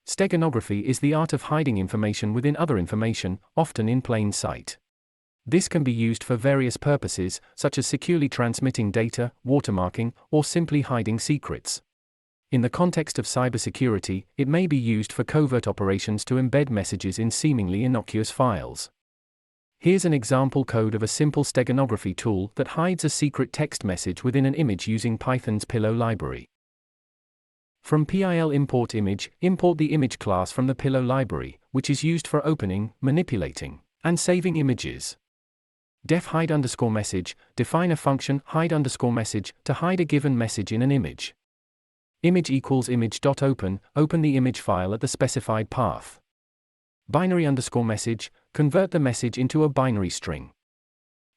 Steganography is the art of hiding information within other information, often in plain sight. This can be used for various purposes, such as securely transmitting data, watermarking, or simply hiding secrets. In the context of cybersecurity, it may be used for covert operations to embed messages in seemingly innocuous files. Here's an example code of a simple steganography tool that hides a secret text message within an image using Python's Pillow library. From PIL import image, import the image class from the Pillow library, which is used for opening, manipulating, and saving images. Def hide_message, define a function hide_message to hide a given message in an image. Image equals image.open, open the image file at the specified path. Binary_message, convert the message into a binary string.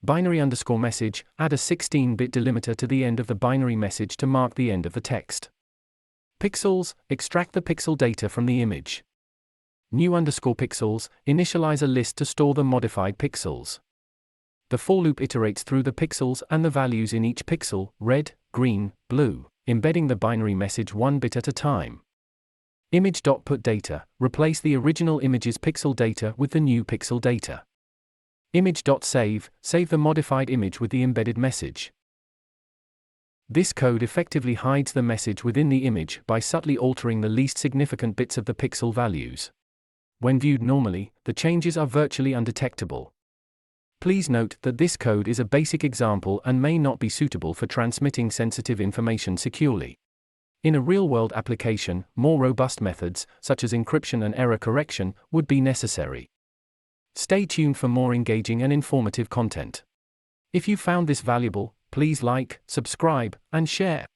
Binary_message, add a 16-bit delimiter to the end of the binary message to mark the end of the text. Pixels, extract the pixel data from the image. New_pixels, initialize a list to store the modified pixels. The for loop iterates through the pixels and the values in each pixel, red, green, blue, embedding the binary message 1 bit at a time. Image.putData, replace the original image's pixel data with the new pixel data. Image.save, save the modified image with the embedded message. This code effectively hides the message within the image by subtly altering the least significant bits of the pixel values. When viewed normally, the changes are virtually undetectable. Please note that this code is a basic example and may not be suitable for transmitting sensitive information securely. In a real-world application, more robust methods, such as encryption and error correction, would be necessary. Stay tuned for more engaging and informative content. If you found this valuable, please like, subscribe, and share.